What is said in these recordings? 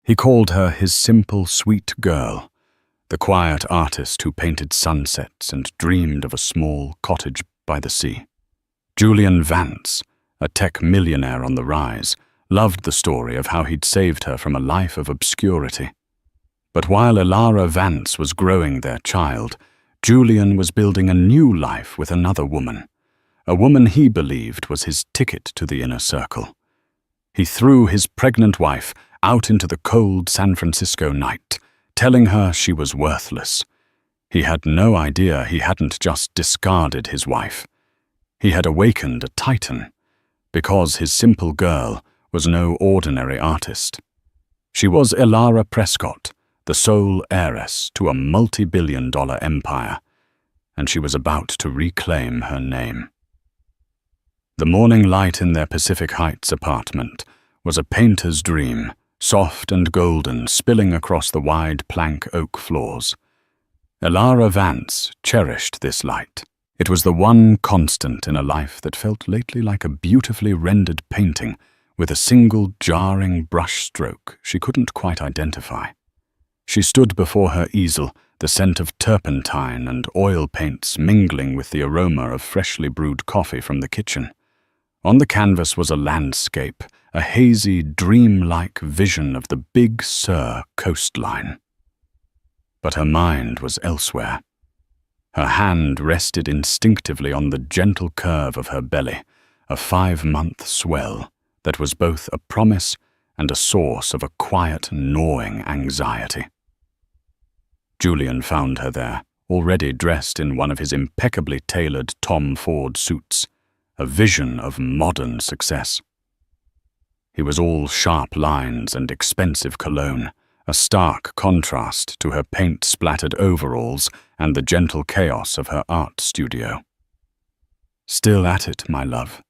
He called her his simple, sweet girl, the quiet artist who painted sunsets and dreamed of a small cottage by the sea. Julian Vance, a tech millionaire on the rise, loved the story of how he'd saved her from a life of obscurity. But while Elara Vance was growing their child, Julian was building a new life with another woman, a woman he believed was his ticket to the inner circle. He threw his pregnant wife out into the cold San Francisco night, telling her she was worthless. He had no idea he hadn't just discarded his wife. He had awakened a titan, because his simple girl was no ordinary artist. She was Elara Prescott, the sole heiress to a multi-billion-dollar empire, and she was about to reclaim her name. The morning light in their Pacific Heights apartment was a painter's dream, soft and golden, spilling across the wide plank oak floors. Elara Vance cherished this light. It was the one constant in a life that felt lately like a beautifully rendered painting with a single jarring brush stroke she couldn't quite identify. She stood before her easel, the scent of turpentine and oil paints mingling with the aroma of freshly brewed coffee from the kitchen. On the canvas was a landscape, a hazy, dreamlike vision of the Big Sur coastline. But her mind was elsewhere. Her hand rested instinctively on the gentle curve of her belly, a 5-month swell that was both a promise and a source of a quiet, gnawing anxiety. Julian found her there, already dressed in one of his impeccably tailored Tom Ford suits, a vision of modern success. He was all sharp lines and expensive cologne, a stark contrast to her paint-splattered overalls and the gentle chaos of her art studio. "Still at it, my love,"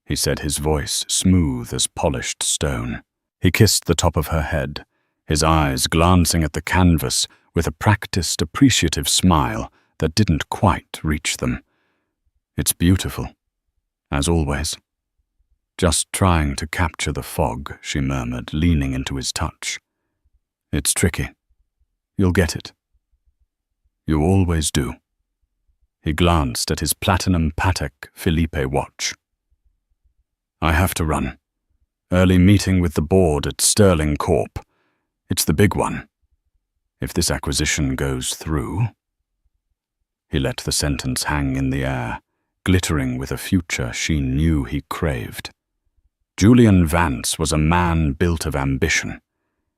he said, his voice smooth as polished stone. He kissed the top of her head, his eyes glancing at the canvas with a practiced, appreciative smile that didn't quite reach them. "It's beautiful, as always." "Just trying to capture the fog," she murmured, leaning into his touch. "It's tricky. You'll get it. You always do." He glanced at his platinum Patek Philippe watch. "I have to run. Early meeting with the board at Sterling Corp. It's the big one. If this acquisition goes through..." He let the sentence hang in the air, glittering with a future she knew he craved. Julian Vance was a man built of ambition.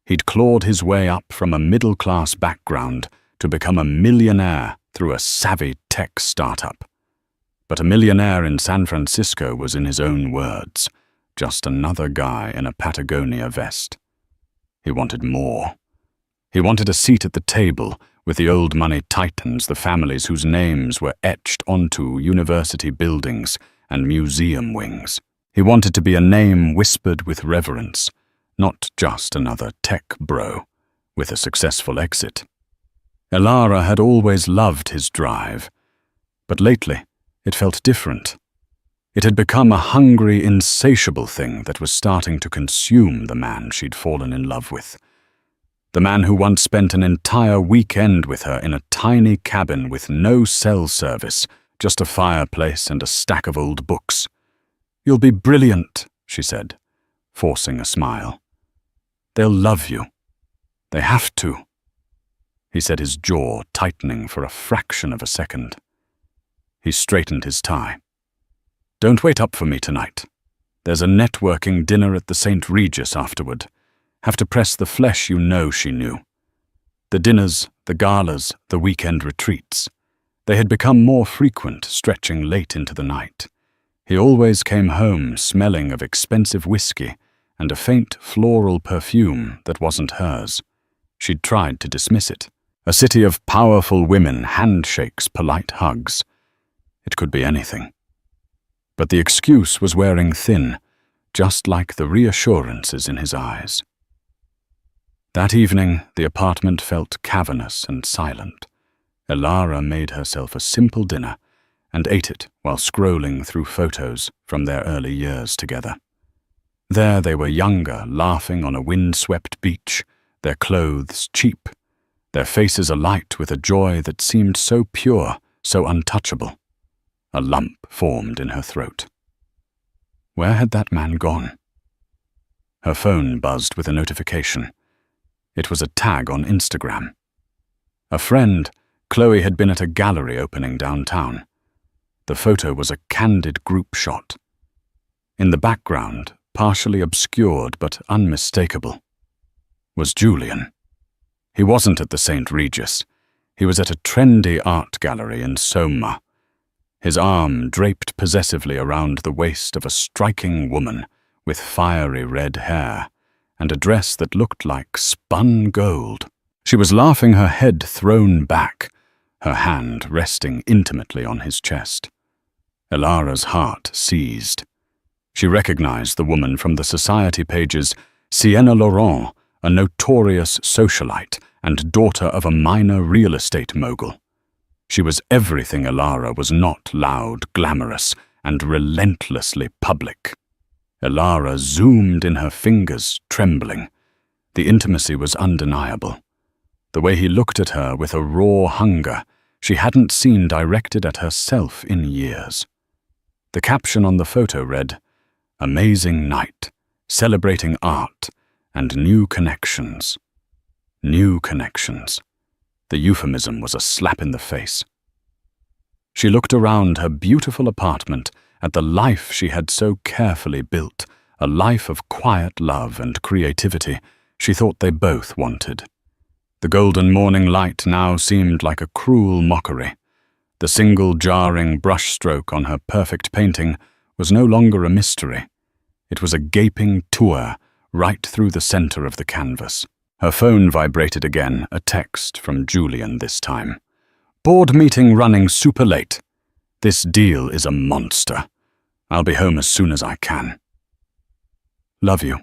He'd clawed his way up from a middle-class background to become a millionaire through a savvy tech startup. But a millionaire in San Francisco was, in his own words, just another guy in a Patagonia vest. He wanted more. He wanted a seat at the table with the old money titans, the families whose names were etched onto university buildings and museum wings. He wanted to be a name whispered with reverence, not just another tech bro with a successful exit. Elara had always loved his drive, but lately it felt different. It had become a hungry, insatiable thing that was starting to consume the man she'd fallen in love with. The man who once spent an entire weekend with her in a tiny cabin with no cell service, just a fireplace and a stack of old books. "You'll be brilliant," she said, forcing a smile. "They'll love you. They have to," he said, his jaw tightening for a fraction of a second. He straightened his tie. "Don't wait up for me tonight. There's a networking dinner at the St. Regis afterward. Have to press the flesh, you know," she knew. The dinners, the galas, the weekend retreats. They had become more frequent, stretching late into the night. He always came home smelling of expensive whiskey and a faint floral perfume that wasn't hers. She'd tried to dismiss it. A city of powerful women, handshakes, polite hugs. It could be anything. But the excuse was wearing thin, just like the reassurances in his eyes. That evening, the apartment felt cavernous and silent. Elara made herself a simple dinner and ate it while scrolling through photos from their early years together. There they were younger, laughing on a wind-swept beach, their clothes cheap, their faces alight with a joy that seemed so pure, so untouchable. A lump formed in her throat. Where had that man gone? Her phone buzzed with a notification. It was a tag on Instagram. A friend, Chloe, had been at a gallery opening downtown. The photo was a candid group shot. In the background, partially obscured but unmistakable, was Julian. He wasn't at the St. Regis. He was at a trendy art gallery in Soma, his arm draped possessively around the waist of a striking woman with fiery red hair and a dress that looked like spun gold. She was laughing, her head thrown back, her hand resting intimately on his chest. Elara's heart seized. She recognized the woman from the society pages, Sienna Laurent, a notorious socialite and daughter of a minor real estate mogul. She was everything Elara was not: loud, glamorous, and relentlessly public. Elara zoomed in her fingers, trembling. The intimacy was undeniable. The way he looked at her with a raw hunger she hadn't seen directed at herself in years. The caption on the photo read, "Amazing night, celebrating art and new connections." New connections. The euphemism was a slap in the face. She looked around her beautiful apartment at the life she had so carefully built, a life of quiet love and creativity she thought they both wanted. The golden morning light now seemed like a cruel mockery. The single jarring brushstroke on her perfect painting was no longer a mystery. It was a gaping tour right through the center of the canvas. Her phone vibrated again, a text from Julian this time. "Board meeting running super late. This deal is a monster. I'll be home as soon as I can. Love you."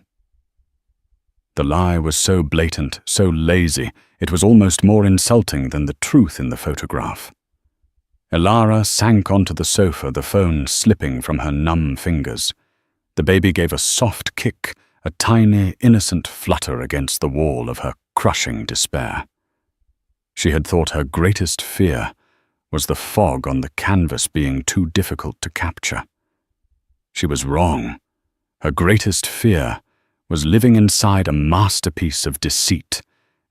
The lie was so blatant, so lazy, it was almost more insulting than the truth in the photograph. Elara sank onto the sofa, the phone slipping from her numb fingers. The baby gave a soft kick, a tiny, innocent flutter against the wall of her crushing despair. She had thought her greatest fear was the fog on the canvas being too difficult to capture. She was wrong. Her greatest fear was living inside a masterpiece of deceit,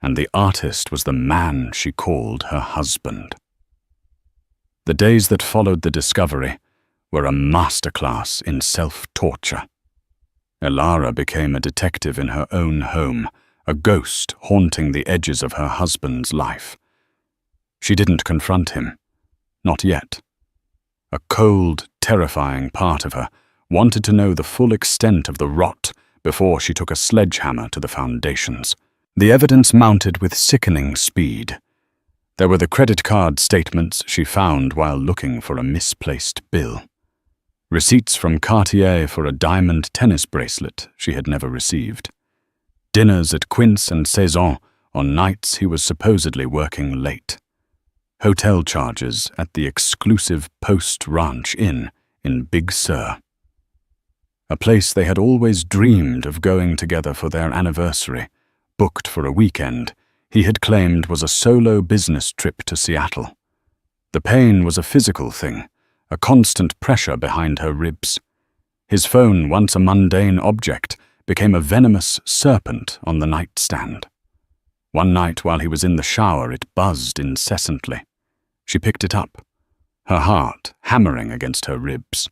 and the artist was the man she called her husband. The days that followed the discovery were a masterclass in self-torture. Elara became a detective in her own home, a ghost haunting the edges of her husband's life. She didn't confront him. Not yet. A cold, terrifying part of her wanted to know the full extent of the rot before she took a sledgehammer to the foundations. The evidence mounted with sickening speed. There were the credit card statements she found while looking for a misplaced bill. Receipts from Cartier for a diamond tennis bracelet she had never received. Dinners at Quince and Saison on nights he was supposedly working late. Hotel charges at the exclusive Post Ranch Inn in Big Sur. A place they had always dreamed of going together for their anniversary, booked for a weekend, he had claimed was a solo business trip to Seattle. The pain was a physical thing, a constant pressure behind her ribs. His phone, once a mundane object, became a venomous serpent on the nightstand. One night while he was in the shower, it buzzed incessantly. She picked it up, her heart hammering against her ribs.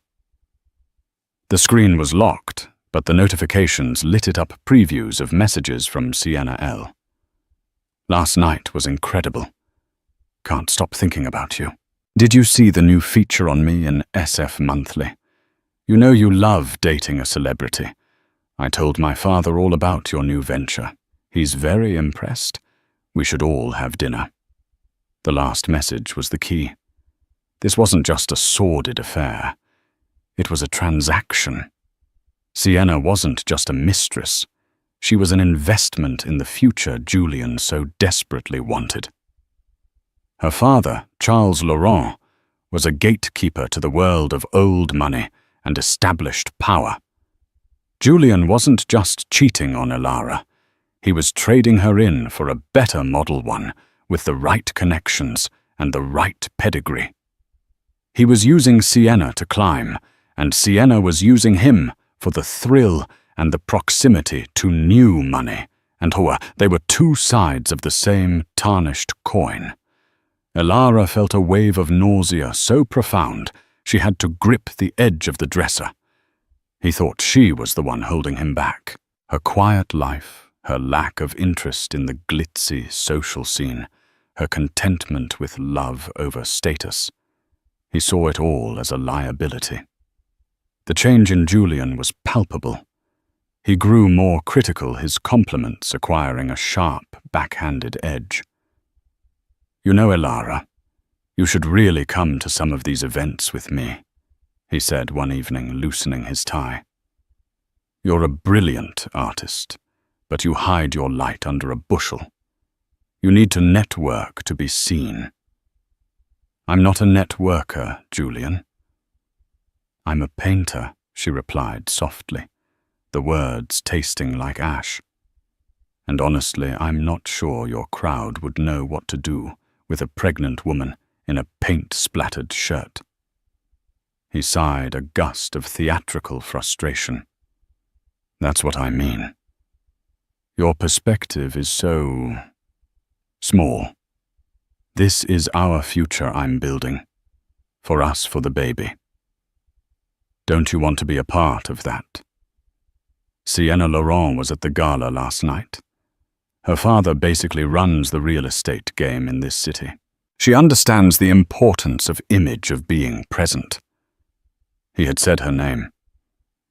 The screen was locked, but the notifications lit it up previews of messages from Sienna L. "Last night was incredible. Can't stop thinking about you. Did you see the new feature on me in SF Monthly? You know you love dating a celebrity. I told my father all about your new venture. He's very impressed. We should all have dinner." The last message was the key. This wasn't just a sordid affair. It was a transaction. Sienna wasn't just a mistress. She was an investment in the future Julian so desperately wanted. Her father, Charles Laurent, was a gatekeeper to the world of old money and established power. Julian wasn't just cheating on Elara. He was trading her in for a better model one, with the right connections and the right pedigree. He was using Sienna to climb, and Sienna was using him for the thrill and the proximity to new money, and they were two sides of the same tarnished coin. Elara felt a wave of nausea so profound she had to grip the edge of the dresser. He thought she was the one holding him back. Her quiet life, her lack of interest in the glitzy social scene, her contentment with love over status. He saw it all as a liability. The change in Julian was palpable. He grew more critical, his compliments acquiring a sharp, backhanded edge. "You know, Elara, you should really come to some of these events with me," he said one evening, loosening his tie. "You're a brilliant artist, but you hide your light under a bushel. You need to network to be seen." "I'm not a networker, Julian." "I'm a painter," she replied softly, the words tasting like ash. "And honestly, I'm not sure your crowd would know what to do with a pregnant woman in a paint-splattered shirt." He sighed, a gust of theatrical frustration. "That's what I mean. Your perspective is so small. This is our future I'm building. For us, for the baby. Don't you want to be a part of that?" Sienna Laurent was at the gala last night. Her father basically runs the real estate game in this city. She understands the importance of image, of being present. He had said her name.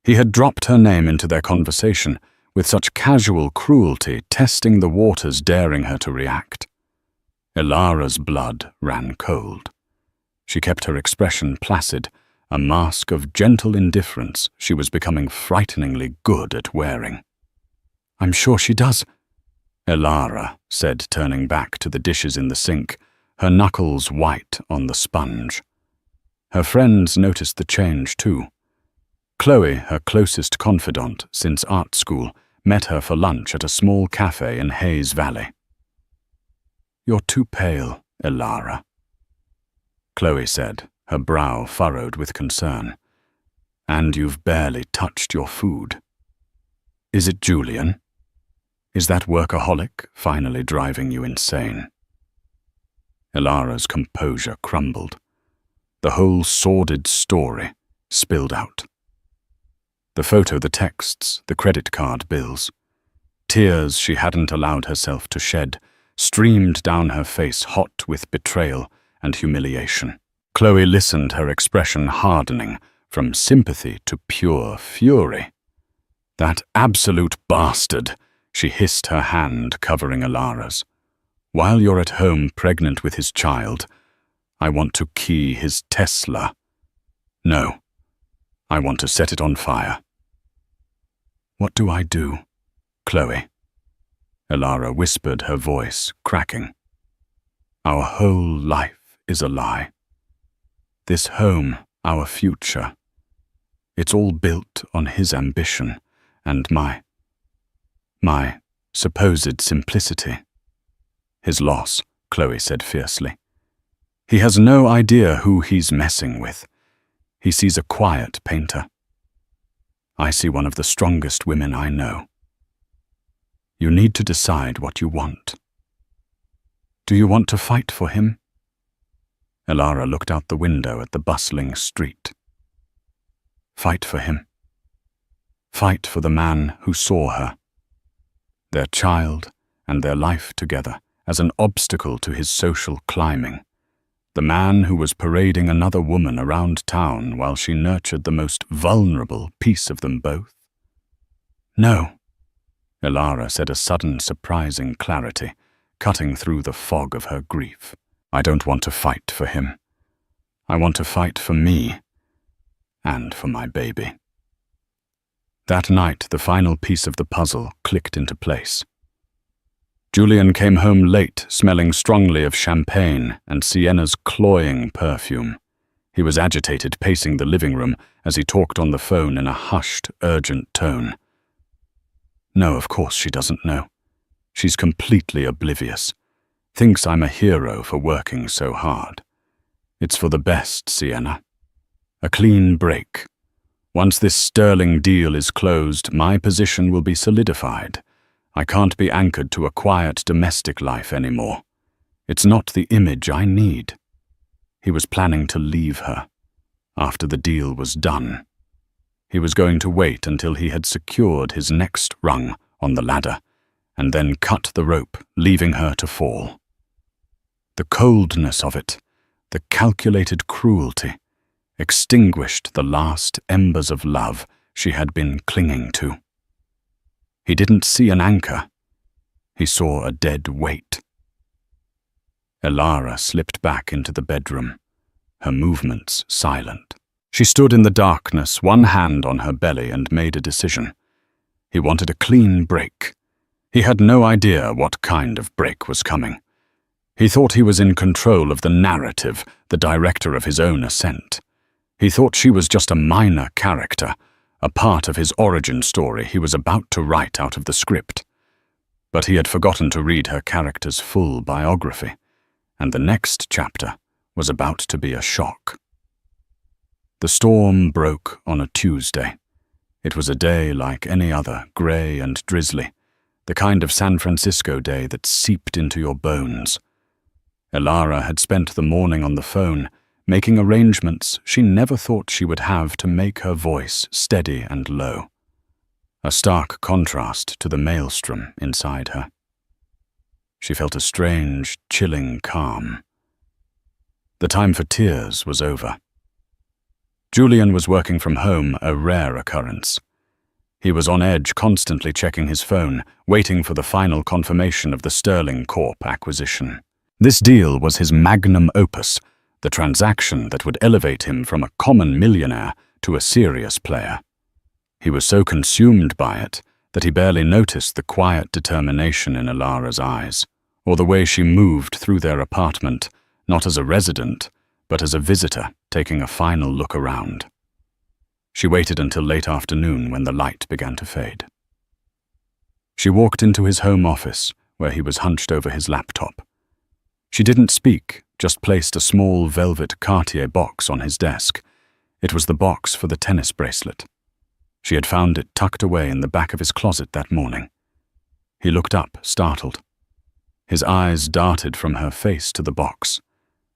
He had dropped her name into their conversation with such casual cruelty, testing the waters, daring her to react. Elara's blood ran cold. She kept her expression placid, a mask of gentle indifference she was becoming frighteningly good at wearing. "I'm sure she does," Elara said, turning back to the dishes in the sink, her knuckles white on the sponge. Her friends noticed the change too. Chloe, her closest confidant since art school, met her for lunch at a small cafe in Hayes Valley. "You're too pale, Elara," Chloe said, her brow furrowed with concern. "And you've barely touched your food. Is it Julian? Is that workaholic finally driving you insane?" Elara's composure crumbled. The whole sordid story spilled out. The photo, the texts, the credit card bills. Tears she hadn't allowed herself to shed streamed down her face, hot with betrayal and humiliation. Chloe listened, her expression hardening from sympathy to pure fury. "That absolute bastard," she hissed, her hand covering Elara's. "While you're at home pregnant with his child, I want to key his Tesla. No, I want to set it on fire." "What do I do, Chloe?" Elara whispered, her voice cracking. "Our whole life is a lie. This home, our future. It's all built on his ambition and my supposed simplicity." "His loss," Chloe said fiercely. "He has no idea who he's messing with. He sees a quiet painter. I see one of the strongest women I know. You need to decide what you want. Do you want to fight for him?" Elara looked out the window at the bustling street. "Fight for him. Fight for the man who saw her, their child and their life together, as an obstacle to his social climbing. The man who was parading another woman around town while she nurtured the most vulnerable piece of them both." "No," Elara said, a sudden surprising clarity cutting through the fog of her grief. "I don't want to fight for him. I want to fight for me and for my baby." That night, the final piece of the puzzle clicked into place. Julian came home late, smelling strongly of champagne and Sienna's cloying perfume. He was agitated, pacing the living room as he talked on the phone in a hushed, urgent tone. No, of course she doesn't know. She's completely oblivious. Thinks I'm a hero for working so hard. It's for the best, Sienna. A clean break. Once this sterling deal is closed, my position will be solidified. I can't be anchored to a quiet domestic life anymore. It's not the image I need. He was planning to leave her. After the deal was done. He was going to wait until he had secured his next rung on the ladder, and then cut the rope, leaving her to fall. The coldness of it, the calculated cruelty, extinguished the last embers of love she had been clinging to. He didn't see an anchor. He saw a dead weight. Elara slipped back into the bedroom, her movements silent. She stood in the darkness, one hand on her belly, and made a decision. He wanted a clean break. He had no idea what kind of break was coming. He thought he was in control of the narrative, the director of his own ascent. He thought she was just a minor character, a part of his origin story he was about to write out of the script. But he had forgotten to read her character's full biography, and the next chapter was about to be a shock. The storm broke on a Tuesday. It was a day like any other, grey and drizzly, the kind of San Francisco day that seeped into your bones. Elara had spent the morning on the phone, making arrangements she never thought she would have to make her voice steady and low. A stark contrast to the maelstrom inside her. She felt a strange, chilling calm. The time for tears was over. Julian was working from home, a rare occurrence. He was on edge, constantly checking his phone, waiting for the final confirmation of the Sterling Corp acquisition. This deal was his magnum opus, the transaction that would elevate him from a common millionaire to a serious player. He was so consumed by it that he barely noticed the quiet determination in Elara's eyes, or the way she moved through their apartment, not as a resident, but as a visitor taking a final look around. She waited until late afternoon when the light began to fade. She walked into his home office, where he was hunched over his laptop. She didn't speak, just placed a small velvet Cartier box on his desk. It was the box for the tennis bracelet. She had found it tucked away in the back of his closet that morning. He looked up, startled. His eyes darted from her face to the box,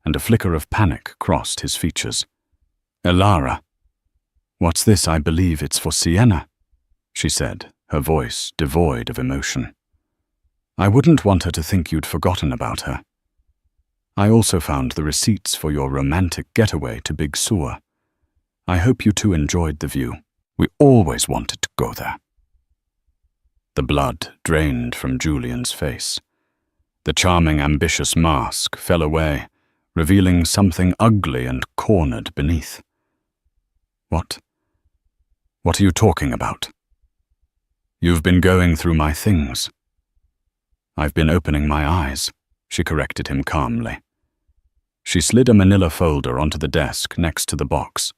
and a flicker of panic crossed his features. "Elara, what's this? I believe it's for Sienna," she said, her voice devoid of emotion. "I wouldn't want her to think you'd forgotten about her. I also found the receipts for your romantic getaway to Big Sur. I hope you two enjoyed the view. We always wanted to go there." The blood drained from Julian's face. The charming, ambitious mask fell away, revealing something ugly and cornered beneath. What are you talking about?" "You've been going through my things." "I've been opening my eyes," she corrected him calmly. She slid a manila folder onto the desk next to the box.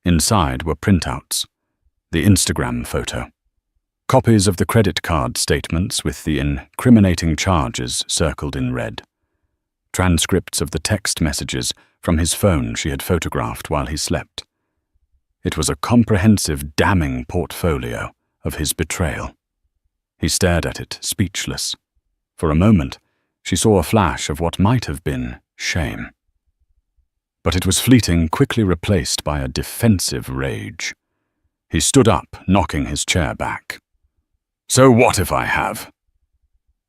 Inside were printouts, the Instagram photo, copies of the credit card statements with the incriminating charges circled in red, transcripts of the text messages from his phone she had photographed while he slept. It was a comprehensive, damning portfolio of his betrayal. He stared at it, speechless. For a moment, she saw a flash of what might have been shame. But it was fleeting, quickly replaced by a defensive rage. He stood up, knocking his chair back. "So what if I have?"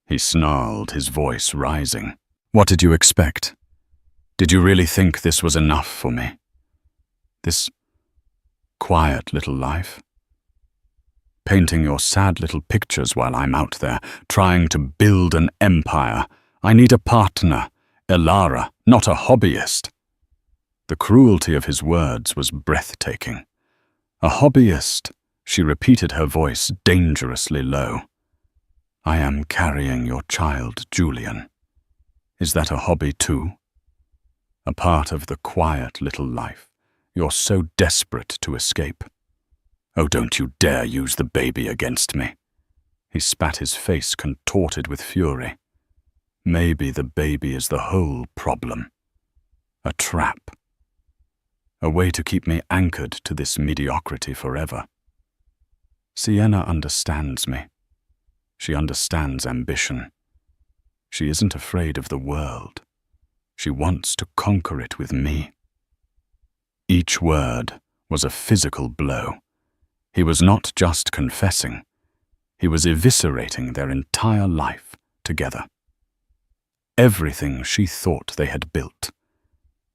He snarled, his voice rising. "What did you expect? Did you really think this was enough for me? This quiet little life? Painting your sad little pictures while I'm out there, trying to build an empire. I need a partner, Elara, not a hobbyist." The cruelty of his words was breathtaking. "A hobbyist," she repeated, her voice dangerously low. "I am carrying your child, Julian. Is that a hobby too? A part of the quiet little life you're so desperate to escape? Oh, don't you dare use the baby against me." He spat, his face contorted with fury. Maybe the baby is the whole problem. A trap. A way to keep me anchored to this mediocrity forever. Sienna understands me. She understands ambition. She isn't afraid of the world. She wants to conquer it with me. Each word was a physical blow. He was not just confessing. He was eviscerating their entire life together. Everything she thought they had built.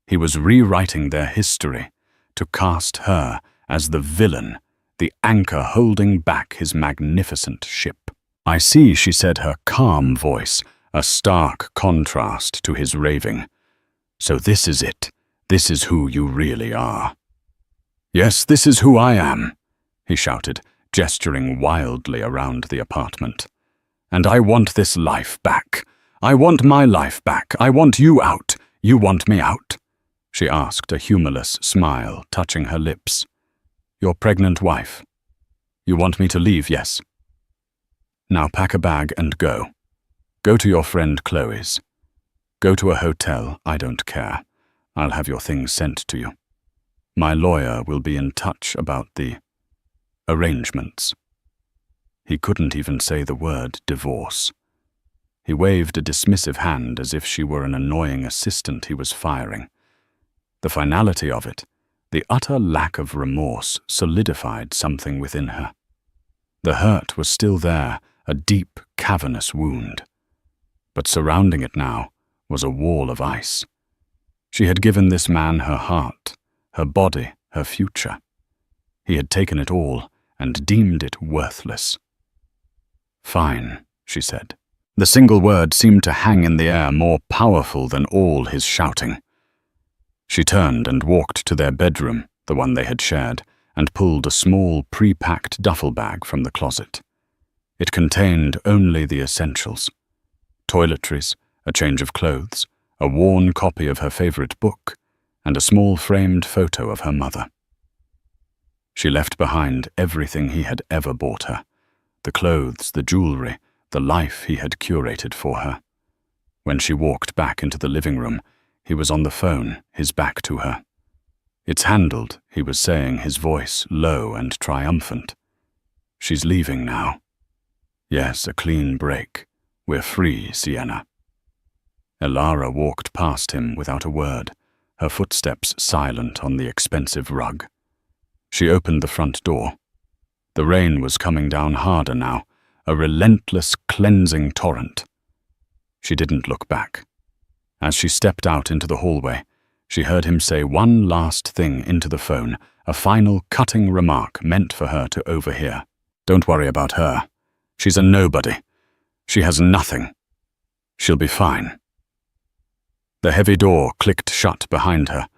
He was rewriting their history to cast her as the villain, the anchor holding back his magnificent ship. "I see," she said, her calm voice a stark contrast to his raving. "So this is it. This is who you really are." "Yes, this is who I am," he shouted, gesturing wildly around the apartment. "And I want this life back. I want my life back. I want you out. You want me out?" She asked, a humorless smile touching her lips. "Your pregnant wife. You want me to leave, yes? Now pack a bag and go. Go to your friend Chloe's. Go to a hotel, I don't care. I'll have your things sent to you. My lawyer will be in touch about the arrangements." He couldn't even say the word divorce. He waved a dismissive hand as if she were an annoying assistant he was firing. The finality of it, the utter lack of remorse, solidified something within her. The hurt was still there, a deep, cavernous wound. But surrounding it now was a wall of ice. She had given this man her heart, her body, her future. He had taken it all and deemed it worthless. "Fine," she said. The single word seemed to hang in the air, more powerful than all his shouting. She turned and walked to their bedroom, the one they had shared, and pulled a small, pre-packed duffel bag from the closet. It contained only the essentials. Toiletries, a change of clothes, a worn copy of her favorite book, and a small framed photo of her mother. She left behind everything he had ever bought her, the clothes, the jewelry, the life he had curated for her. When she walked back into the living room, he was on the phone, his back to her. "It's handled," he was saying, his voice low and triumphant. "She's leaving now. Yes, a clean break. We're free, Sienna." Elara walked past him without a word, her footsteps silent on the expensive rug. She opened the front door. The rain was coming down harder now, a relentless, cleansing torrent. She didn't look back. As she stepped out into the hallway, she heard him say one last thing into the phone, a final cutting remark meant for her to overhear. "Don't worry about her. She's a nobody. She has nothing. She'll be fine." The heavy door clicked shut behind her,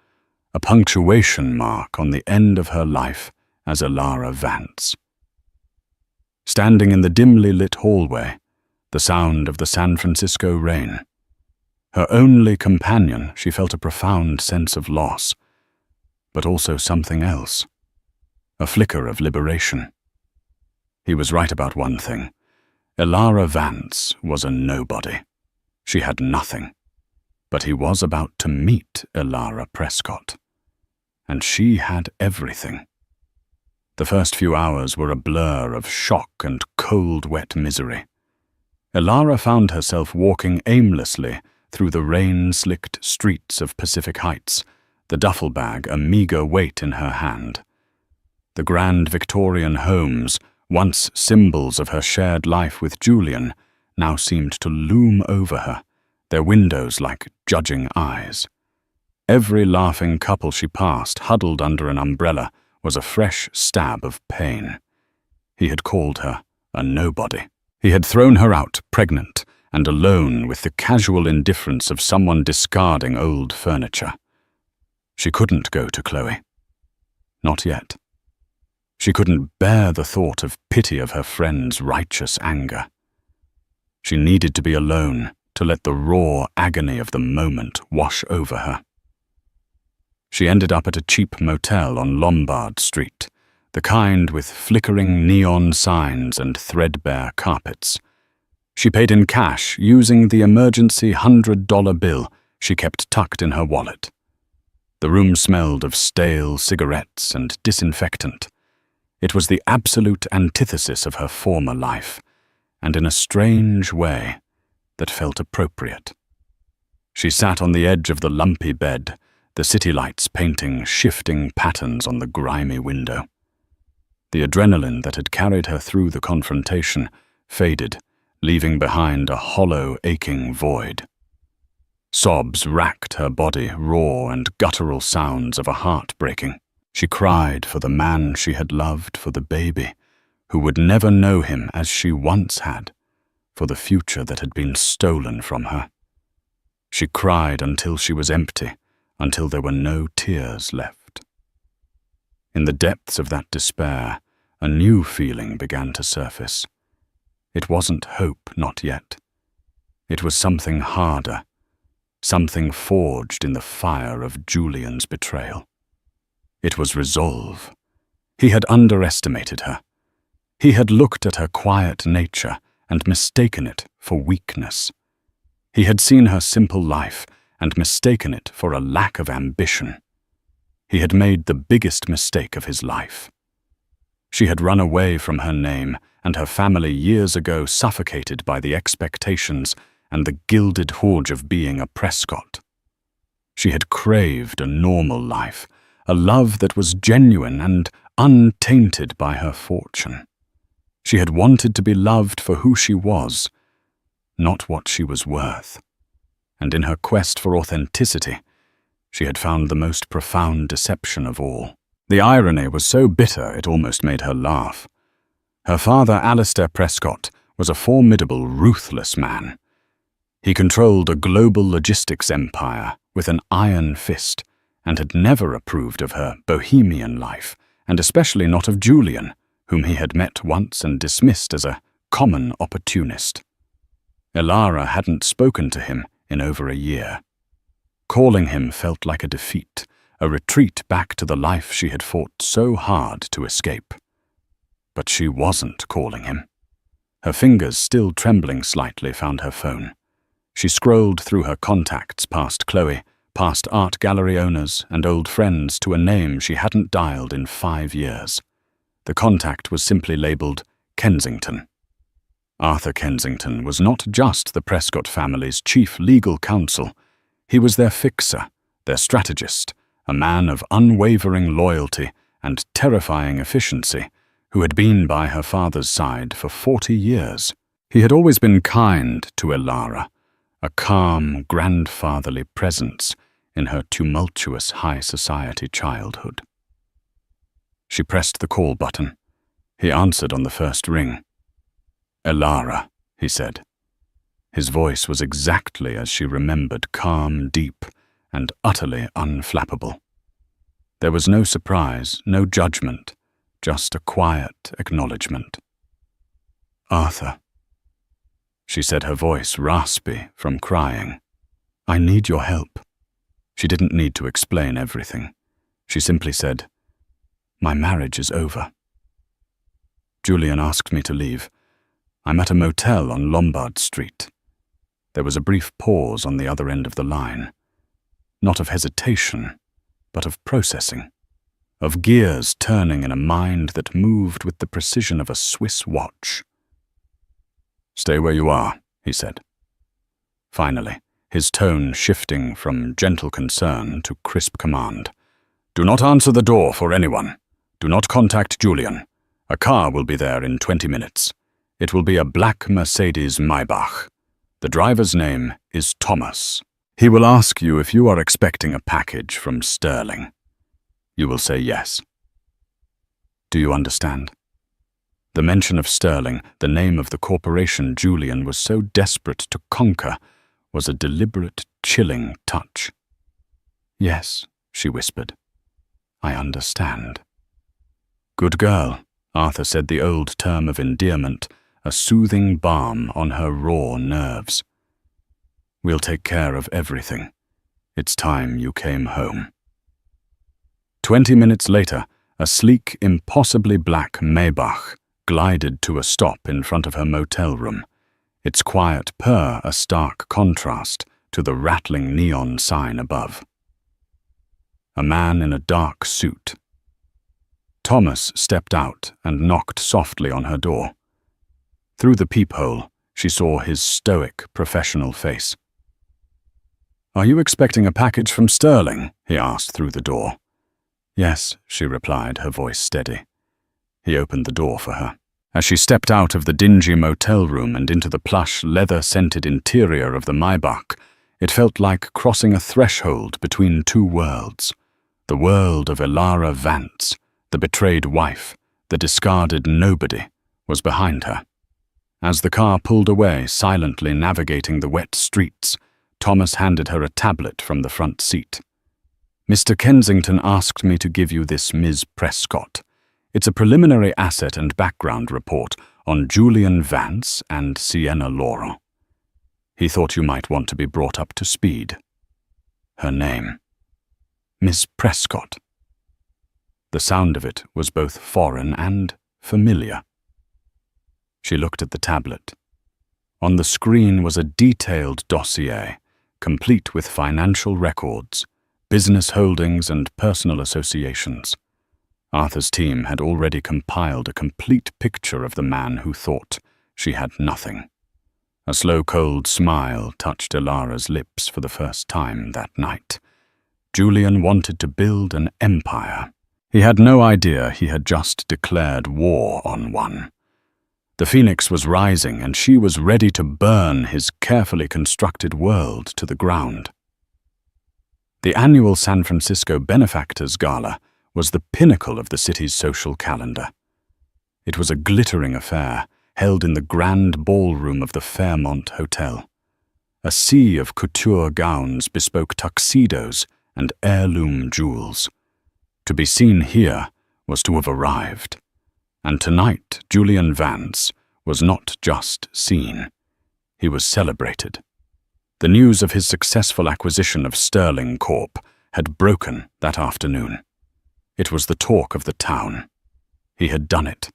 a punctuation mark on the end of her life as Elara Vance. Standing in the dimly lit hallway, the sound of the San Francisco rain. Her only companion, she felt a profound sense of loss, but also something else, a flicker of liberation. He was right about one thing. Elara Vance was a nobody. She had nothing. But he was about to meet Elara Prescott. And she had everything. The first few hours were a blur of shock and cold, wet misery. Elara found herself walking aimlessly through the rain-slicked streets of Pacific Heights, the duffel bag a meager weight in her hand. The grand Victorian homes, once symbols of her shared life with Julian, now seemed to loom over her, their windows like judging eyes. Every laughing couple she passed, huddled under an umbrella, was a fresh stab of pain. He had called her a nobody. He had thrown her out, pregnant and alone, with the casual indifference of someone discarding old furniture. She couldn't go to Chloe. Not yet. She couldn't bear the thought of pity of her friend's righteous anger. She needed to be alone, to let the raw agony of the moment wash over her. She ended up at a cheap motel on Lombard Street, the kind with flickering neon signs and threadbare carpets. She paid in cash using the emergency $100 bill she kept tucked in her wallet. The room smelled of stale cigarettes and disinfectant. It was the absolute antithesis of her former life, and in a strange way that felt appropriate. She sat on the edge of the lumpy bed, the city lights painting shifting patterns on the grimy window. The adrenaline that had carried her through the confrontation faded, leaving behind a hollow, aching void. Sobs racked her body, raw and guttural sounds of a heart breaking. She cried for the man she had loved, for the baby, who would never know him as she once had, for the future that had been stolen from her. She cried until she was empty, until there were no tears left. In the depths of that despair, a new feeling began to surface. It wasn't hope, not yet. It was something harder, something forged in the fire of Julian's betrayal. It was resolve. He had underestimated her. He had looked at her quiet nature and mistaken it for weakness. He had seen her simple life and mistaken it for a lack of ambition. He had made the biggest mistake of his life. She had run away from her name and her family years ago, suffocated by the expectations and the gilded hoard of being a Prescott. She had craved a normal life, a love that was genuine and untainted by her fortune. She had wanted to be loved for who she was, not what she was worth. And in her quest for authenticity, she had found the most profound deception of all. The irony was so bitter it almost made her laugh. Her father, Alistair Prescott, was a formidable, ruthless man. He controlled a global logistics empire with an iron fist and had never approved of her bohemian life, and especially not of Julian, whom he had met once and dismissed as a common opportunist. Elara hadn't spoken to him in over a year. Calling him felt like a defeat, a retreat back to the life she had fought so hard to escape. But she wasn't calling him. Her fingers, still trembling slightly, found her phone. She scrolled through her contacts past Chloe, past art gallery owners and old friends to a name she hadn't dialed in 5 years. The contact was simply labeled Kensington. Arthur Kensington was not just the Prescott family's chief legal counsel. He was their fixer, their strategist, a man of unwavering loyalty and terrifying efficiency, who had been by her father's side for 40 years. He had always been kind to Elara, a calm, grandfatherly presence in her tumultuous high society childhood. She pressed the call button. He answered on the first ring. "Elara," he said. His voice was exactly as she remembered, calm, deep, and utterly unflappable. There was no surprise, no judgment, just a quiet acknowledgement. "Arthur," she said, her voice raspy from crying. "I need your help." She didn't need to explain everything. She simply said, "My marriage is over." Julian asked me to leave. I'm at a motel on Lombard Street. There was a brief pause on the other end of the line. Not of hesitation, but of processing. Of gears turning in a mind that moved with the precision of a Swiss watch. "Stay where you are," he said. Finally, his tone shifting from gentle concern to crisp command. "Do not answer the door for anyone. Do not contact Julian. A car will be there in 20 minutes. It will be a black Mercedes Maybach. The driver's name is Thomas. He will ask you if you are expecting a package from Sterling. You will say yes. Do you understand?" The mention of Sterling, the name of the corporation Julian was so desperate to conquer, was a deliberate, chilling touch. "Yes," she whispered. "I understand." "Good girl," Arthur said, the old term of endearment, a soothing balm on her raw nerves. "We'll take care of everything. It's time you came home." 20 minutes later, A sleek, impossibly black Maybach glided to a stop in front of her motel room, its quiet purr a stark contrast to the rattling neon sign above. A man in a dark suit. Thomas stepped out and knocked softly on her door. Through the peephole, she saw his stoic, professional face. "Are you expecting a package from Sterling?" he asked through the door. "Yes," she replied, her voice steady. He opened the door for her. As she stepped out of the dingy motel room and into the plush, leather-scented interior of the Maybach, it felt like crossing a threshold between two worlds. The world of Elara Vance, the betrayed wife, the discarded nobody, was behind her. As the car pulled away, silently navigating the wet streets, Thomas handed her a tablet from the front seat. "Mr. Kensington asked me to give you this, Ms. Prescott. It's a preliminary asset and background report on Julian Vance and Sienna Laurent. He thought you might want to be brought up to speed." Her name. Miss Prescott. The sound of it was both foreign and familiar. She looked at the tablet. On the screen was a detailed dossier, complete with financial records, business holdings and personal associations. Arthur's team had already compiled a complete picture of the man who thought she had nothing. A slow, cold smile touched Elara's lips for the first time that night. Julian wanted to build an empire. He had no idea he had just declared war on one. The phoenix was rising, and she was ready to burn his carefully constructed world to the ground. The annual San Francisco Benefactors Gala was the pinnacle of the city's social calendar. It was a glittering affair, held in the grand ballroom of the Fairmont Hotel. A sea of couture gowns bespoke tuxedos and heirloom jewels. To be seen here was to have arrived. And tonight, Julian Vance was not just seen. He was celebrated. The news of his successful acquisition of Sterling Corp had broken that afternoon. It was the talk of the town. He had done it.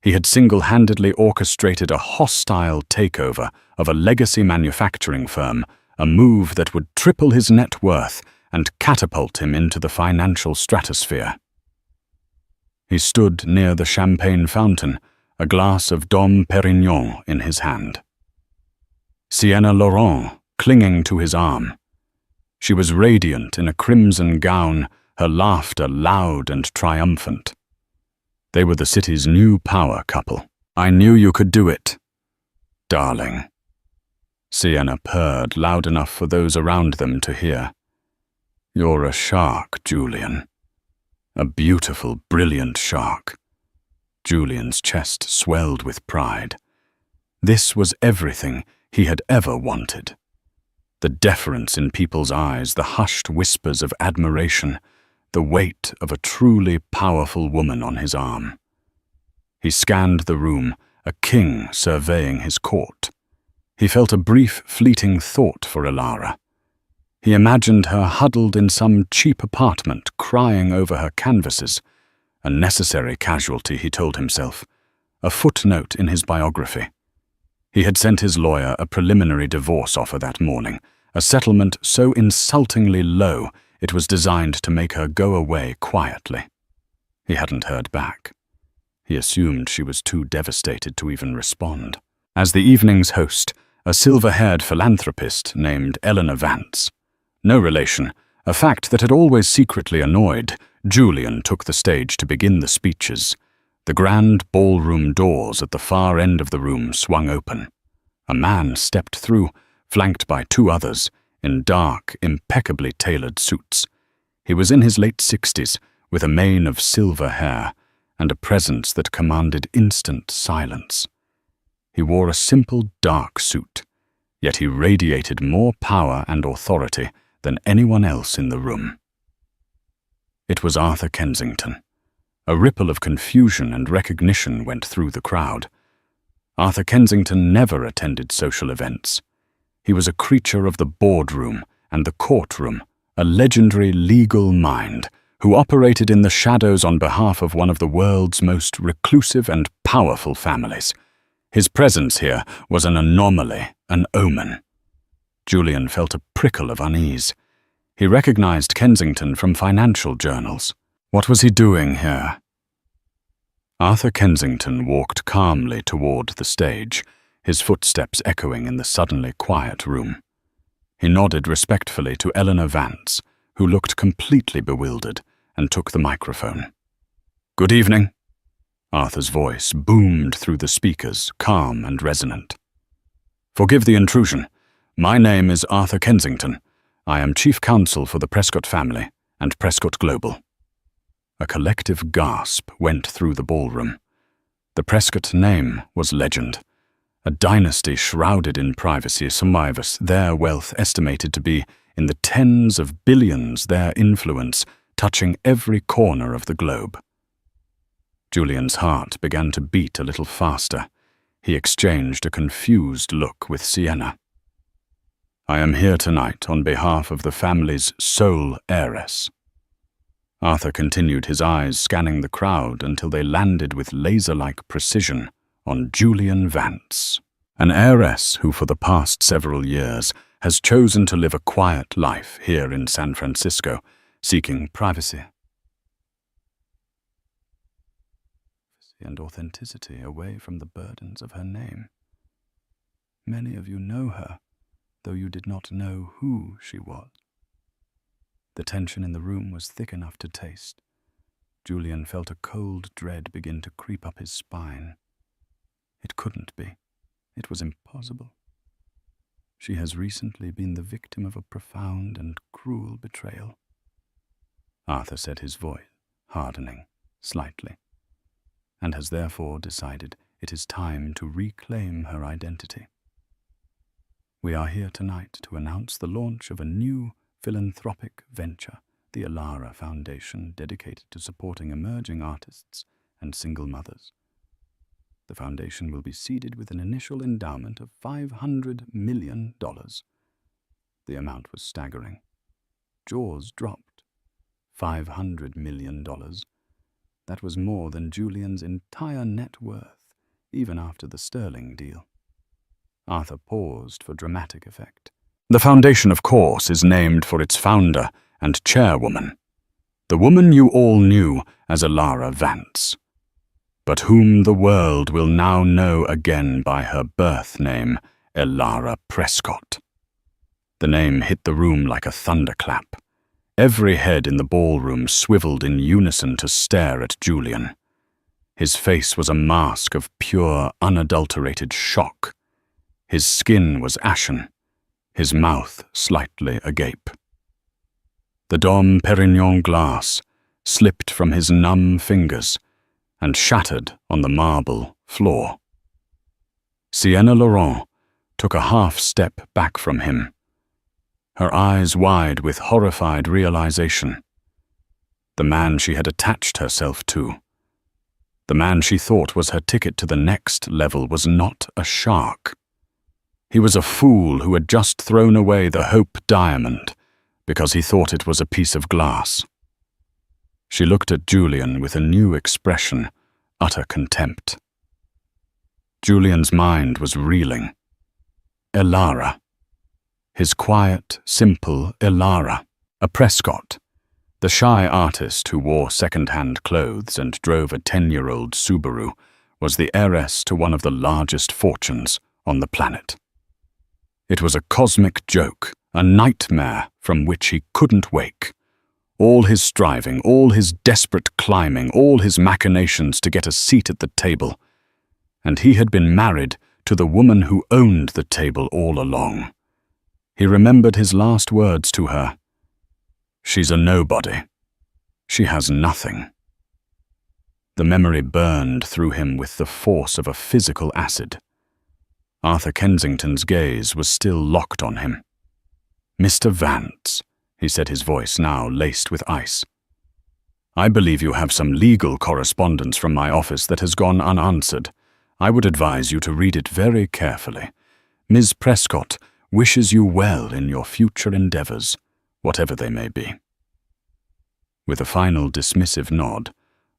He had single-handedly orchestrated a hostile takeover of a legacy manufacturing firm, a move that would triple his net worth and catapult him into the financial stratosphere. He stood near the champagne fountain, a glass of Dom Perignon in his hand. Sienna Laurent clinging to his arm. She was radiant in a crimson gown, her laughter loud and triumphant. They were the city's new power couple. "I knew you could do it, darling." Sienna purred loud enough for those around them to hear. "You're a shark, Julian. A beautiful, brilliant shark." Julian's chest swelled with pride. This was everything he had ever wanted. The deference in people's eyes, the hushed whispers of admiration, the weight of a truly powerful woman on his arm. He scanned the room, a king surveying his court. He felt a brief, fleeting thought for Elara. He imagined her huddled in some cheap apartment, crying over her canvases. A necessary casualty, he told himself. A footnote in his biography. He had sent his lawyer a preliminary divorce offer that morning, a settlement so insultingly low it was designed to make her go away quietly. He hadn't heard back. He assumed she was too devastated to even respond. As the evening's host, a silver-haired philanthropist named Eleanor Vance. No relation, a fact that had always secretly annoyed, Julian took the stage to begin the speeches. The grand ballroom doors at the far end of the room swung open. A man stepped through, flanked by two others, in dark, impeccably tailored suits. He was in his late 60s, with a mane of silver hair, and a presence that commanded instant silence. He wore a simple dark suit, yet he radiated more power and authority than anyone else in the room. It was Arthur Kensington. A ripple of confusion and recognition went through the crowd. Arthur Kensington never attended social events. He was a creature of the boardroom and the courtroom, a legendary legal mind, who operated in the shadows on behalf of one of the world's most reclusive and powerful families. His presence here was an anomaly, an omen. Julian felt a prickle of unease. He recognized Kensington from financial journals. What was he doing here? Arthur Kensington walked calmly toward the stage, his footsteps echoing in the suddenly quiet room. He nodded respectfully to Eleanor Vance, who looked completely bewildered, and took the microphone. "Good evening." Arthur's voice boomed through the speakers, calm and resonant. "Forgive the intrusion. My name is Arthur Kensington. I am chief counsel for the Prescott family and Prescott Global." A collective gasp went through the ballroom. The Prescott name was legend. A dynasty shrouded in privacy, survivors, their wealth estimated to be in the tens of billions, their influence touching every corner of the globe. Julian's heart began to beat a little faster. He exchanged a confused look with Sienna. "I am here tonight on behalf of the family's sole heiress." Arthur continued, his eyes scanning the crowd until they landed with laser-like precision on Julian Vance, an heiress who for the past several years has chosen to live a quiet life here in San Francisco, seeking privacy and authenticity away from the burdens of her name. Many of you know her, though you did not know who she was. The tension in the room was thick enough to taste. Julian felt a cold dread begin to creep up his spine. It couldn't be. It was impossible. She has recently been the victim of a profound and cruel betrayal. Arthur said, his voice hardening slightly, and has therefore decided it is time to reclaim her identity. We are here tonight to announce the launch of a new philanthropic venture, the Elara Foundation, dedicated to supporting emerging artists and single mothers. The foundation will be seeded with an initial endowment of $500 million. The amount was staggering. Jaws dropped. $500 million. That was more than Julian's entire net worth, even after the Sterling deal. Arthur paused for dramatic effect. The foundation, of course, is named for its founder and chairwoman, the woman you all knew as Elara Vance, but whom the world will now know again by her birth name, Elara Prescott. The name hit the room like a thunderclap. Every head in the ballroom swiveled in unison to stare at Julian. His face was a mask of pure, unadulterated shock. His skin was ashen, his mouth slightly agape. The Dom Perignon glass slipped from his numb fingers and shattered on the marble floor. Sienna Laurent took a half-step back from him, her eyes wide with horrified realization. The man she had attached herself to, the man she thought was her ticket to the next level, was not a shark. He was a fool who had just thrown away the Hope diamond because he thought it was a piece of glass. She looked at Julian with a new expression, utter contempt. Julian's mind was reeling. Elara. His quiet, simple Elara. A Prescott, the shy artist who wore second-hand clothes and drove a 10-year-old Subaru, was the heiress to one of the largest fortunes on the planet. It was a cosmic joke, a nightmare from which he couldn't wake. All his striving, all his desperate climbing, all his machinations to get a seat at the table. And he had been married to the woman who owned the table all along. He remembered his last words to her. "She's a nobody. She has nothing." The memory burned through him with the force of a physical acid. Arthur Kensington's gaze was still locked on him. "Mr. Vance," he said, his voice now laced with ice, "I believe you have some legal correspondence from my office that has gone unanswered. I would advise you to read it very carefully. Ms. Prescott wishes you well in your future endeavors, whatever they may be." With a final dismissive nod,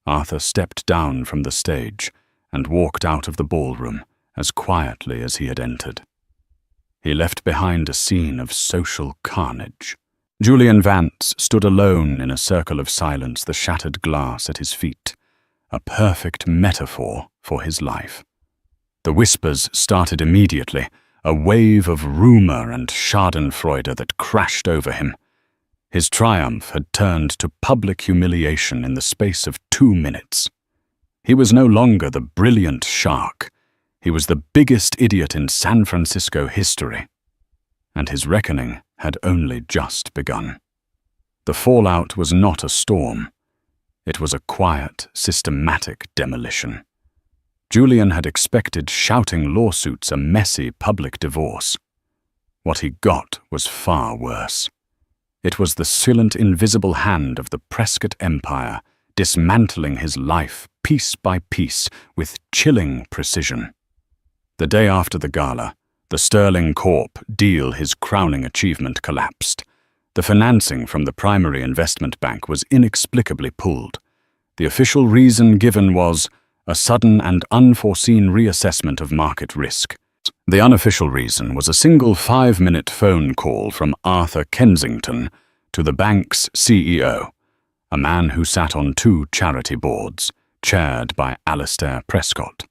Arthur stepped down from the stage and walked out of the ballroom as quietly as he had entered. He left behind a scene of social carnage. Julian Vance stood alone in a circle of silence, the shattered glass at his feet, a perfect metaphor for his life. The whispers started immediately, a wave of rumor and schadenfreude that crashed over him. His triumph had turned to public humiliation in the space of 2 minutes. He was no longer the brilliant shark. He was the biggest idiot in San Francisco history. And his reckoning had only just begun. The fallout was not a storm. It was a quiet, systematic demolition. Julian had expected shouting lawsuits, a messy public divorce. What he got was far worse. It was the silent, invisible hand of the Prescott Empire dismantling his life piece by piece with chilling precision. The day after the gala, the Sterling Corp deal, his crowning achievement, collapsed. The financing from the primary investment bank was inexplicably pulled. The official reason given was a sudden and unforeseen reassessment of market risk. The unofficial reason was a single 5-minute phone call from Arthur Kensington to the bank's CEO, a man who sat on 2 charity boards, chaired by Alastair Prescott.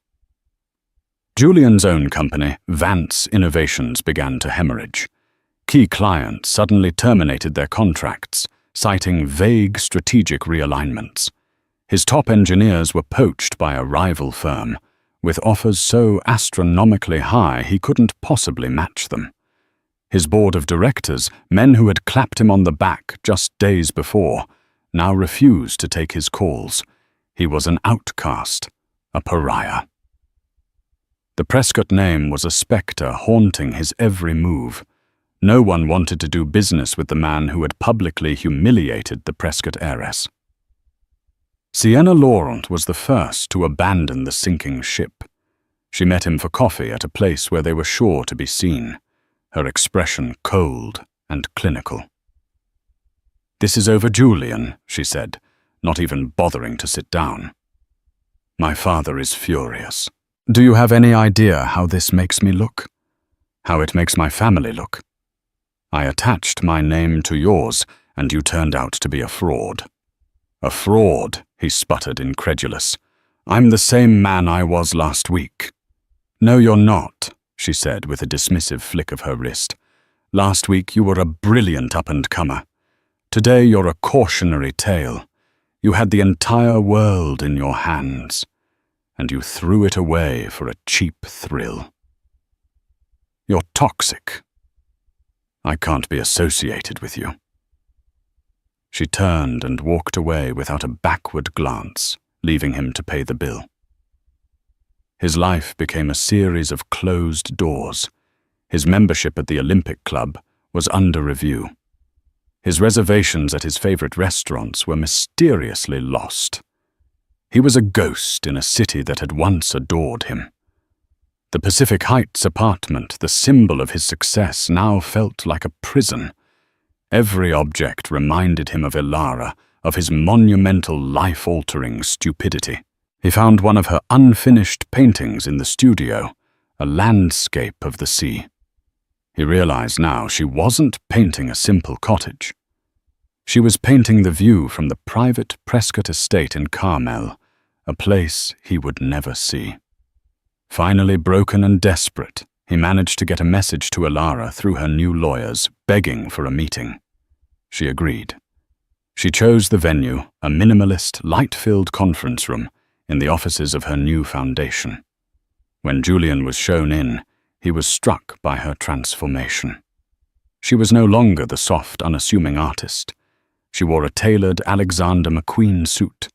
Julian's own company, Vance Innovations, began to hemorrhage. Key clients suddenly terminated their contracts, citing vague strategic realignments. His top engineers were poached by a rival firm, with offers so astronomically high he couldn't possibly match them. His board of directors, men who had clapped him on the back just days before, now refused to take his calls. He was an outcast, a pariah. The Prescott name was a spectre haunting his every move. No one wanted to do business with the man who had publicly humiliated the Prescott heiress. Sienna Laurent was the first to abandon the sinking ship. She met him for coffee at a place where they were sure to be seen, her expression cold and clinical. "This is over, Julian," she said, not even bothering to sit down. "My father is furious. Do you have any idea how this makes me look? How it makes my family look? I attached my name to yours, and you turned out to be a fraud." "A fraud," he sputtered, incredulous. "I'm the same man I was last week." "No, you're not," she said with a dismissive flick of her wrist. "Last week you were a brilliant up-and-comer. Today you're a cautionary tale. You had the entire world in your hands, and you threw it away for a cheap thrill. You're toxic. I can't be associated with you." She turned and walked away without a backward glance, leaving him to pay the bill. His life became a series of closed doors. His membership at the Olympic Club was under review. His reservations at his favorite restaurants were mysteriously lost. He was a ghost in a city that had once adored him. The Pacific Heights apartment, the symbol of his success, now felt like a prison. Every object reminded him of Elara, of his monumental, life-altering stupidity. He found one of her unfinished paintings in the studio, a landscape of the sea. He realized now she wasn't painting a simple cottage. She was painting the view from the private Prescott estate in Carmel, a place he would never see. Finally broken and desperate, he managed to get a message to Elara through her new lawyers, begging for a meeting. She agreed. She chose the venue, a minimalist, light-filled conference room, in the offices of her new foundation. When Julian was shown in, he was struck by her transformation. She was no longer the soft, unassuming artist. She wore a tailored Alexander McQueen suit.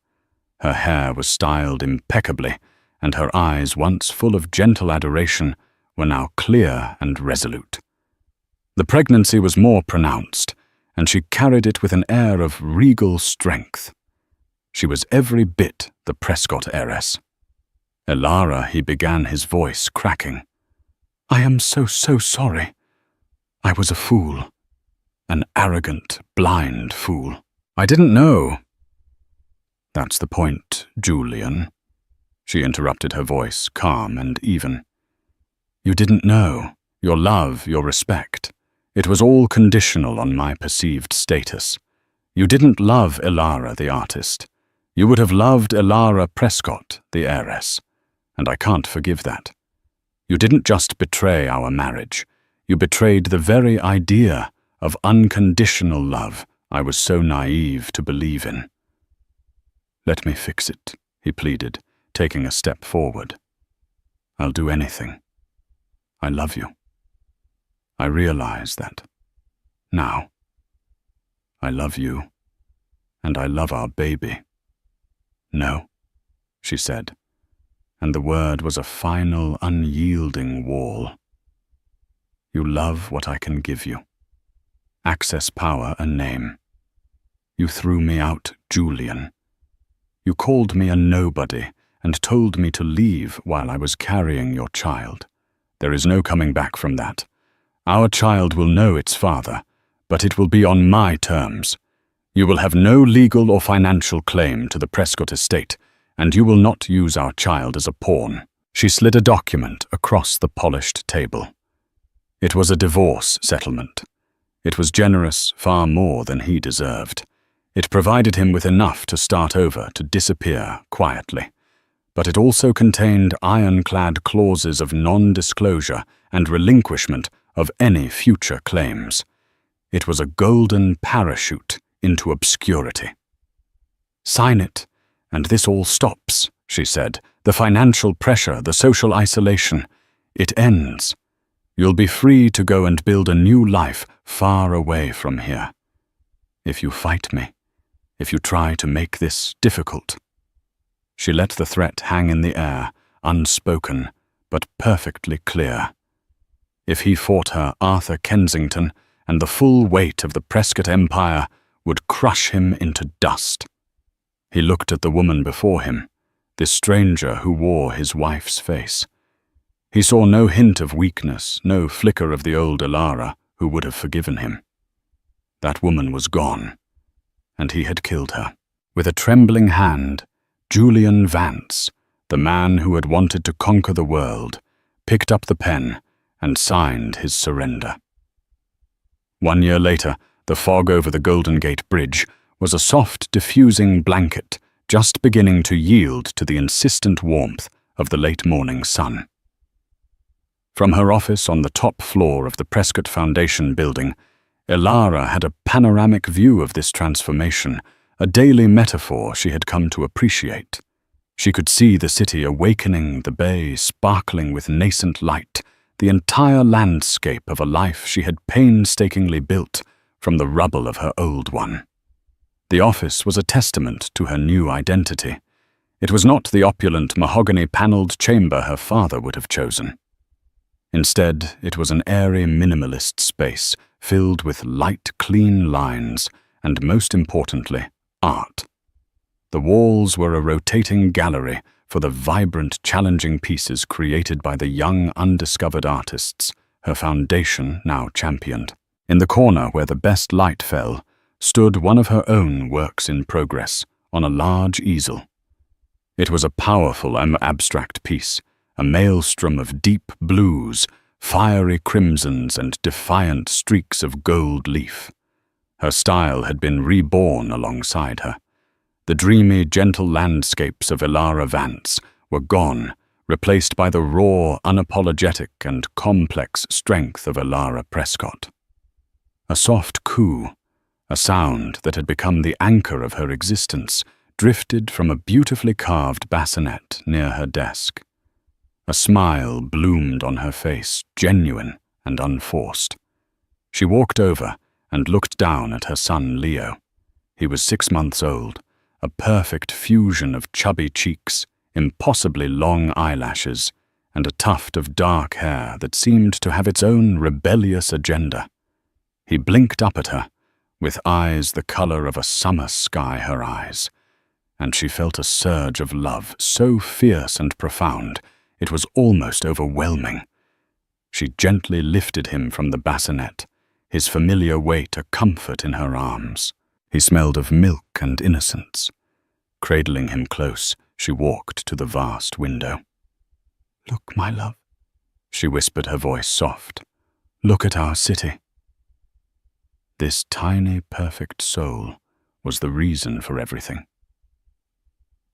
Her hair was styled impeccably, and her eyes, once full of gentle adoration, were now clear and resolute. The pregnancy was more pronounced, and she carried it with an air of regal strength. She was every bit the Prescott heiress. "Elara," he began, his voice cracking. "I am so sorry. I was a fool. An arrogant, blind fool. I didn't know. "That's the point, Julian," she interrupted, her voice calm and even. "You didn't know. Your love, your respect. It was all conditional on my perceived status. You didn't love Elara, the artist. You would have loved Elara Prescott, the heiress, and I can't forgive that. You didn't just betray our marriage. You betrayed the very idea of unconditional love I was so naive to believe in." "Let me fix it," he pleaded, taking a step forward. "I'll do anything. I love you. I realize that. Now. I love you, and I love our baby." "No," she said, and the word was a final, unyielding wall. "You love what I can give you. Access, power, a name. You threw me out, Julian. You called me a nobody and told me to leave while I was carrying your child. There is no coming back from that. Our child will know its father, but it will be on my terms. You will have no legal or financial claim to the Prescott estate, and you will not use our child as a pawn." She slid a document across the polished table. It was a divorce settlement. It was generous, far more than he deserved. It provided him with enough to start over, to disappear quietly. But it also contained ironclad clauses of non-disclosure and relinquishment of any future claims. It was a golden parachute into obscurity. "Sign it, and this all stops," she said. "The financial pressure, the social isolation. It ends. You'll be free to go and build a new life far away from here. If you fight me, if you try to make this difficult." She let the threat hang in the air, unspoken, but perfectly clear. If he fought her, Arthur Kensington and the full weight of the Prescott Empire would crush him into dust. He looked at the woman before him, this stranger who wore his wife's face. He saw no hint of weakness, no flicker of the old Elara who would have forgiven him. That woman was gone, and he had killed her. With a trembling hand, Julian Vance, the man who had wanted to conquer the world, picked up the pen and signed his surrender. 1 year later, the fog over the Golden Gate Bridge was a soft, diffusing blanket just beginning to yield to the insistent warmth of the late morning sun. From her office on the top floor of the Prescott Foundation building, Elara had a panoramic view of this transformation, a daily metaphor she had come to appreciate. She could see the city awakening, the bay sparkling with nascent light, the entire landscape of a life she had painstakingly built from the rubble of her old one. The office was a testament to her new identity. It was not the opulent mahogany-paneled chamber her father would have chosen. Instead, it was an airy minimalist space filled with light, clean lines and, most importantly, art. The walls were a rotating gallery for the vibrant, challenging pieces created by the young, undiscovered artists her foundation now championed. In the corner where the best light fell stood one of her own works in progress on a large easel. It was a powerful and abstract piece, a maelstrom of deep blues, fiery crimsons, and defiant streaks of gold leaf. Her style had been reborn alongside her. The dreamy, gentle landscapes of Elara Vance were gone, replaced by the raw, unapologetic, and complex strength of Elara Prescott. A soft coo, a sound that had become the anchor of her existence, drifted from a beautifully carved bassinet near her desk. A smile bloomed on her face, genuine and unforced. She walked over and looked down at her son Leo. He was 6 months old, a perfect fusion of chubby cheeks, impossibly long eyelashes, and a tuft of dark hair that seemed to have its own rebellious agenda. He blinked up at her, with eyes the color of a summer sky her eyes, and she felt a surge of love so fierce and profound it was almost overwhelming. She gently lifted him from the bassinet, his familiar weight a comfort in her arms. He smelled of milk and innocence. Cradling him close, she walked to the vast window. "Look, my love," she whispered, her voice soft. "Look at our city." This tiny, perfect soul was the reason for everything.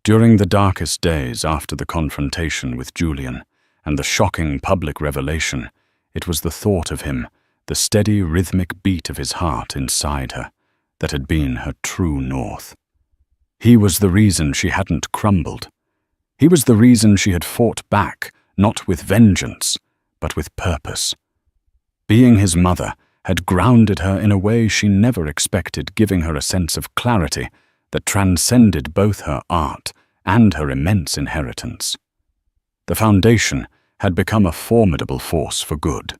During the darkest days after the confrontation with Julian and the shocking public revelation, it was the thought of him, the steady rhythmic beat of his heart inside her, that had been her true north. He was the reason she hadn't crumbled. He was the reason she had fought back, not with vengeance, but with purpose. Being his mother had grounded her in a way she never expected, giving her a sense of clarity that transcended both her art and her immense inheritance. The foundation had become a formidable force for good.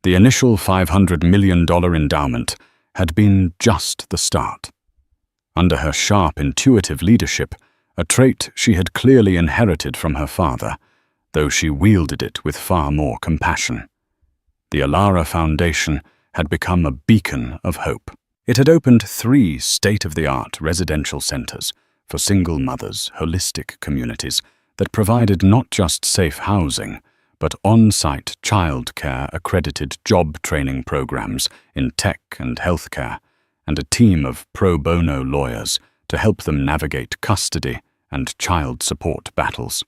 The initial $500 million endowment had been just the start. Under her sharp, intuitive leadership, a trait she had clearly inherited from her father, though she wielded it with far more compassion. The Elara Foundation had become a beacon of hope. It had opened 3 state-of-the-art residential centers for single mothers, holistic communities that provided not just safe housing, but on-site childcare accredited job training programs in tech and healthcare, and a team of pro bono lawyers to help them navigate custody and child support battles.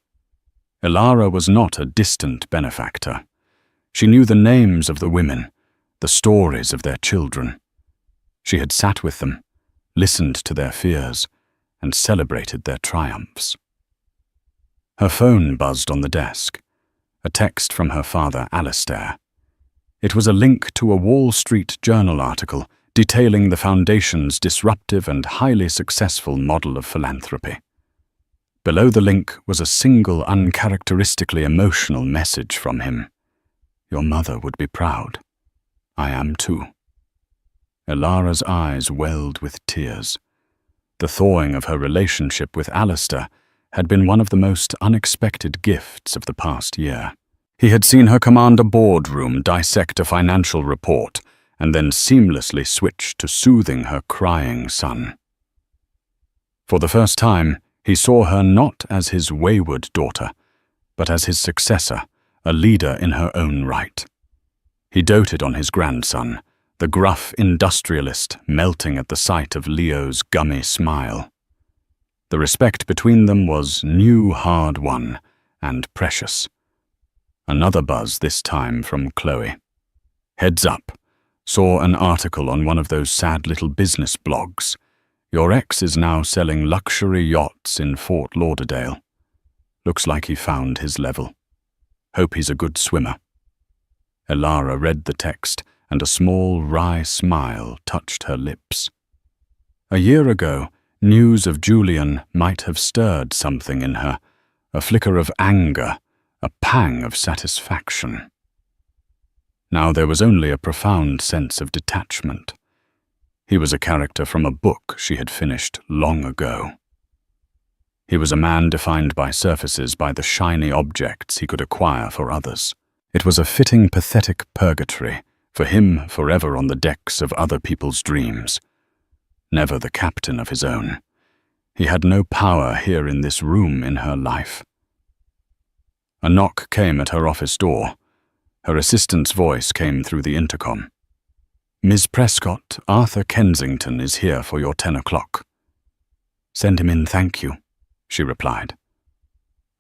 Elara was not a distant benefactor. She knew the names of the women, the stories of their children. She had sat with them, listened to their fears, and celebrated their triumphs. Her phone buzzed on the desk, a text from her father, Alistair. It was a link to a Wall Street Journal article detailing the Foundation's disruptive and highly successful model of philanthropy. Below the link was a single, uncharacteristically emotional message from him. "Your mother would be proud. I am too." Elara's eyes welled with tears. The thawing of her relationship with Alistair had been one of the most unexpected gifts of the past year. He had seen her command a boardroom, dissect a financial report, and then seamlessly switch to soothing her crying son. For the first time, he saw her not as his wayward daughter, but as his successor, a leader in her own right. He doted on his grandson, the gruff industrialist melting at the sight of Leo's gummy smile. The respect between them was new, hard-won, and precious. Another buzz this time from Chloe. "Heads up. Saw an article on one of those sad little business blogs. Your ex is now selling luxury yachts in Fort Lauderdale. Looks like he found his level. Hope he's a good swimmer." Elara read the text, and a small, wry smile touched her lips. A year ago, news of Julian might have stirred something in her, a flicker of anger, a pang of satisfaction. Now there was only a profound sense of detachment. He was a character from a book she had finished long ago. He was a man defined by surfaces, by the shiny objects he could acquire for others. It was a fitting, pathetic purgatory, for him forever on the decks of other people's dreams. Never the captain of his own. He had no power here in this room in her life. A knock came at her office door. Her assistant's voice came through the intercom. "Ms. Prescott, Arthur Kensington is here for your 10 o'clock. "Send him in, thank you," she replied.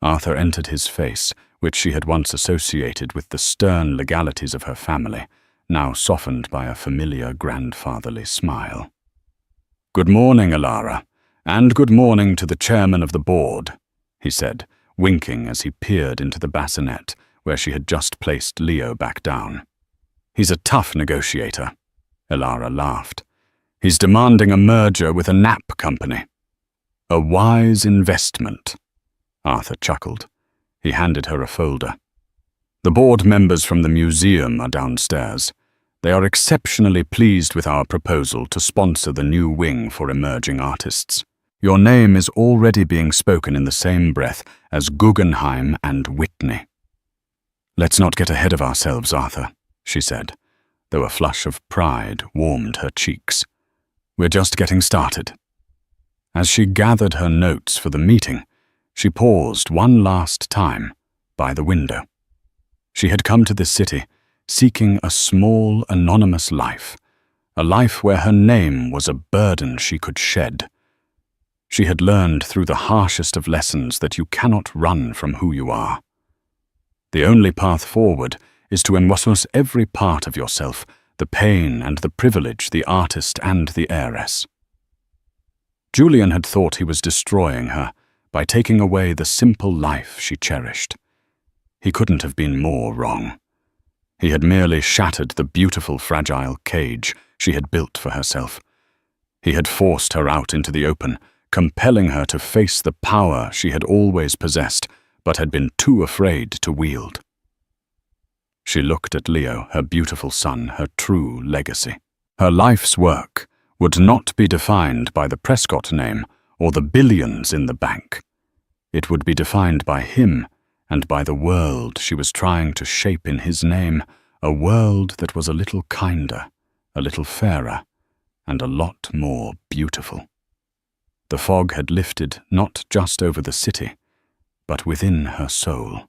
Arthur entered, his face, which she had once associated with the stern legalities of her family, now softened by a familiar grandfatherly smile. "Good morning, Elara, and good morning to the chairman of the board," he said, winking as he peered into the bassinet where she had just placed Leo back down. "He's a tough negotiator," Elara laughed. "He's demanding a merger with a nap company." "A wise investment," Arthur chuckled. He handed her a folder. "The board members from the museum are downstairs. They are exceptionally pleased with our proposal to sponsor the new wing for emerging artists. Your name is already being spoken in the same breath as Guggenheim and Whitney." "Let's not get ahead of ourselves, Arthur," she said, though a flush of pride warmed her cheeks. "We're just getting started." As she gathered her notes for the meeting, she paused one last time by the window. She had come to this city seeking a small, anonymous life, a life where her name was a burden she could shed. She had learned through the harshest of lessons that you cannot run from who you are. The only path forward is to encompass every part of yourself, the pain and the privilege, the artist and the heiress. Julian had thought he was destroying her by taking away the simple life she cherished. He couldn't have been more wrong. He had merely shattered the beautiful, fragile cage she had built for herself. He had forced her out into the open, compelling her to face the power she had always possessed, but had been too afraid to wield. She looked at Leo, her beautiful son, her true legacy. Her life's work would not be defined by the Prescott name or the billions in the bank. It would be defined by him and by the world she was trying to shape in his name, a world that was a little kinder, a little fairer, and a lot more beautiful. The fog had lifted not just over the city, but within her soul.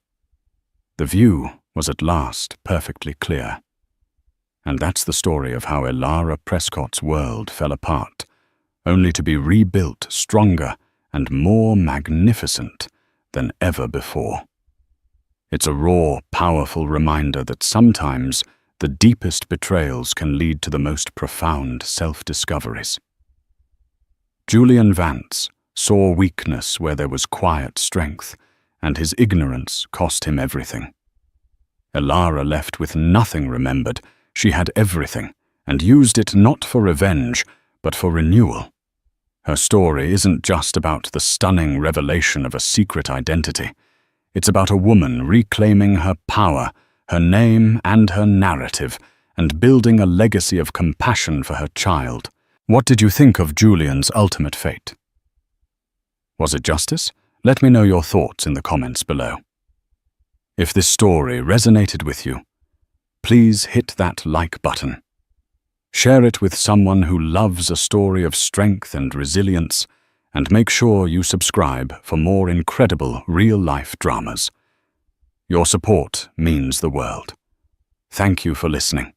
The view was at last perfectly clear. And that's the story of how Elara Prescott's world fell apart, only to be rebuilt stronger and more magnificent than ever before. It's a raw, powerful reminder that sometimes the deepest betrayals can lead to the most profound self-discoveries. Julian Vance saw weakness where there was quiet strength, and his ignorance cost him everything. Elara left with nothing remembered. She had everything, and used it not for revenge, but for renewal. Her story isn't just about the stunning revelation of a secret identity. It's about a woman reclaiming her power, her name and her narrative, and building a legacy of compassion for her child. What did you think of Julian's ultimate fate? Was it justice? Let me know your thoughts in the comments below. If this story resonated with you, please hit that like button. Share it with someone who loves a story of strength and resilience, and make sure you subscribe for more incredible real-life dramas. Your support means the world. Thank you for listening.